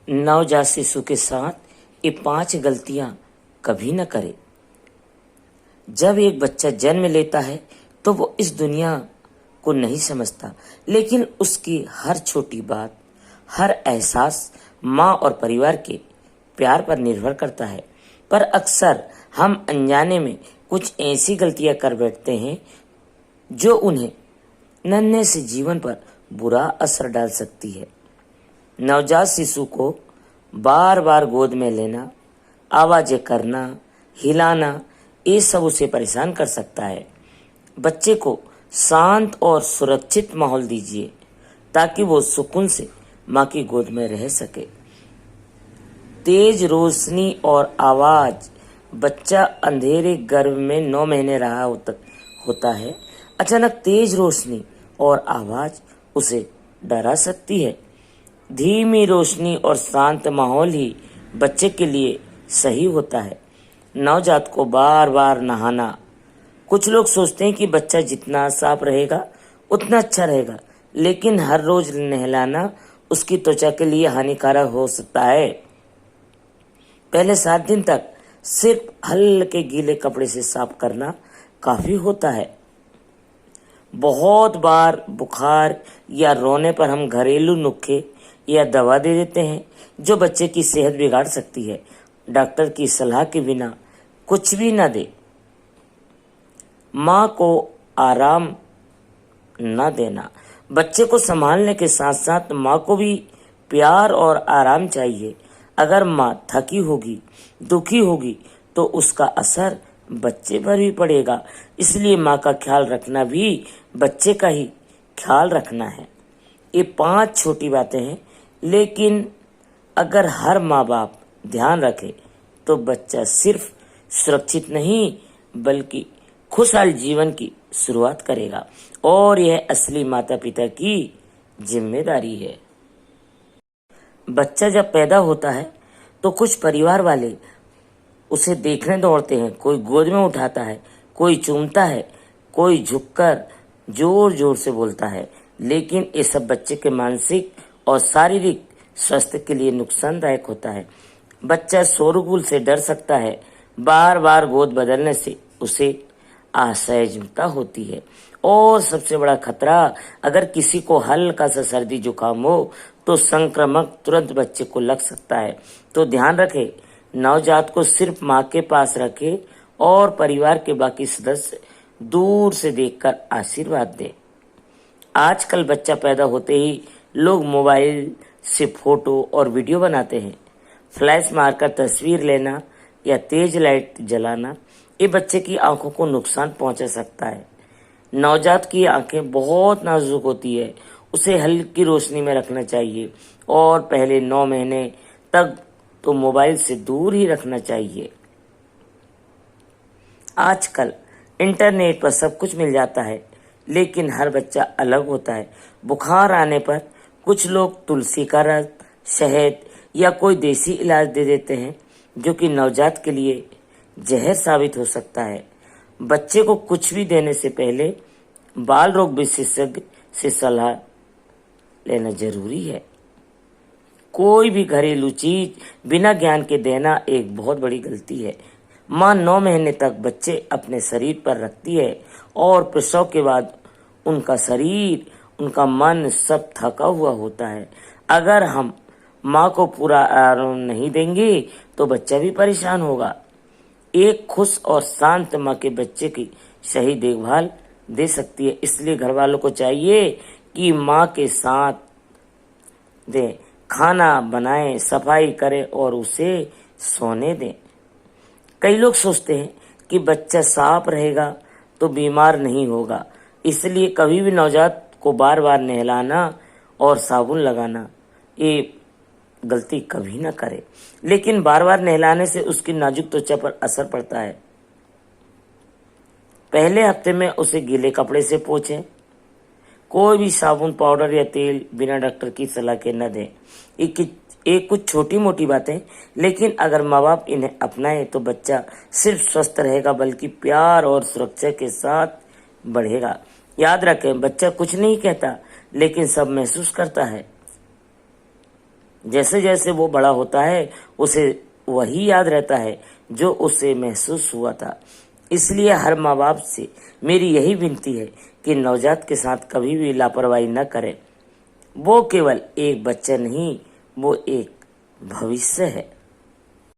नवजात शिशु के साथ ये 5 गलतियां कभी न करें। जब एक बच्चा जन्म लेता है तो वो इस दुनिया को नहीं समझता, लेकिन उसकी हर छोटी बात, हर एहसास माँ और परिवार के प्यार पर निर्भर करता है। पर अक्सर हम अनजाने में कुछ ऐसी गलतियां कर बैठते हैं जो उन्हें नन्हे से जीवन पर बुरा असर डाल सकती है। नवजात शिशु को बार बार गोद में लेना, आवाजें करना, हिलाना, ये सब उसे परेशान कर सकता है। बच्चे को शांत और सुरक्षित माहौल दीजिए ताकि वो सुकून से माँ की गोद में रह सके। तेज रोशनी और आवाज, बच्चा अंधेरे गर्भ में 9 महीने रहा होता है। अचानक तेज रोशनी और आवाज उसे डरा सकती है। धीमी रोशनी और शांत माहौल ही बच्चे के लिए सही होता है। नवजात को बार बार नहाना, कुछ लोग सोचते हैं कि बच्चा जितना साफ रहेगा उतना अच्छा रहेगा, लेकिन हर रोज नहलाना उसकी त्वचा के लिए हानिकारक हो सकता है। पहले 7 दिन तक सिर्फ हल्के गीले कपड़े से साफ करना काफी होता है। बहुत बार बुखार या रोने पर हम घरेलू नुस्खे या दवा दे देते हैं जो बच्चे की सेहत बिगाड़ सकती है। डॉक्टर की सलाह के बिना कुछ भी न दे। माँ को आराम न देना, बच्चे को संभालने के साथ साथ माँ को भी प्यार और आराम चाहिए। अगर माँ थकी होगी, दुखी होगी तो उसका असर बच्चे पर भी पड़ेगा। इसलिए माँ का ख्याल रखना भी बच्चे का ही ख्याल रखना है। ये 5 छोटी बातें हैं, लेकिन अगर हर माँ बाप ध्यान रखे तो बच्चा सिर्फ सुरक्षित नहीं बल्कि खुशहाल जीवन की शुरुआत करेगा, और यह असली माता पिता की जिम्मेदारी है। बच्चा जब पैदा होता है तो कुछ परिवार वाले उसे देखने दौड़ते हैं। कोई गोद में उठाता है, कोई चूमता है, कोई झुककर जोर जोर से बोलता है, लेकिन ये सब बच्चे के मानसिक और शारीरिक स्वास्थ्य के लिए नुकसानदायक होता है। बच्चा शोरगुल से डर सकता है, बार बार गोद बदलने से उसे असहजता होती है, और सबसे बड़ा खतरा, अगर किसी को हल्का सा सर्दी जुकाम हो तो संक्रमण तुरंत बच्चे को लग सकता है। तो ध्यान रखें, नवजात को सिर्फ माँ के पास रखें और परिवार के बाकी सदस्य दूर से देखकर आशीर्वाद दें। आजकल बच्चा पैदा होते ही लोग मोबाइल से फोटो और वीडियो बनाते हैं। फ्लैश मारकर तस्वीर लेना या तेज लाइट जलाना ये बच्चे की आंखों को नुकसान पहुंचा सकता है। नवजात की आंखें बहुत नाजुक होती है, उसे हल्की रोशनी में रखना चाहिए, और पहले 9 महीने तक तो मोबाइल से दूर ही रखना चाहिए। आजकल इंटरनेट पर सब कुछ मिल जाता है, लेकिन हर बच्चा अलग होता है। बुखार आने पर कुछ लोग तुलसी का रस, शहद या कोई देसी इलाज दे देते हैं, जो कि नवजात के लिए जहर साबित हो सकता है। बच्चे को कुछ भी देने से पहले बाल रोग विशेषज्ञ से सलाह लेना जरूरी है। कोई भी घरेलू चीज बिना ज्ञान के देना एक बहुत बड़ी गलती है। माँ 9 महीने तक बच्चे अपने शरीर पर रखती है, और प्रसव के बाद उनका शरीर, उनका मन सब थका हुआ होता है। अगर हम माँ को पूरा आराम नहीं देंगे तो बच्चा भी परेशान होगा। एक खुश और शांत माँ के बच्चे की सही देखभाल दे सकती है। इसलिए घर वालों को चाहिए कि माँ के साथ दें, खाना बनाएं, सफाई करें और उसे सोने दें। कई लोग सोचते हैं कि बच्चा साफ रहेगा तो बीमार नहीं होगा, इसलिए कभी भी नवजात को बार बार नहलाना और साबुन लगाना ये गलती कभी ना करे। लेकिन बार बार नहलाने से उसकी नाजुक त्वचा पर असर पड़ता है। पहले हफ्ते में उसे गीले कपड़े से पोंछें। कोई भी साबुन, पाउडर या तेल बिना डॉक्टर की सलाह के न दें। एक कुछ छोटी मोटी बातें, लेकिन अगर माँ बाप इन्हें अपनाए तो बच्चा सिर्फ स्वस्थ रहेगा बल्कि प्यार और सुरक्षा के साथ बढ़ेगा। याद रखें, बच्चा कुछ नहीं कहता लेकिन सब महसूस करता है। जैसे जैसे वो बड़ा होता है उसे वही याद रहता है जो उसे महसूस हुआ था। इसलिए हर माँ बाप से मेरी यही विनती है कि नवजात के साथ कभी भी लापरवाही न करें। वो केवल एक बच्चा नहीं, वो एक भविष्य है।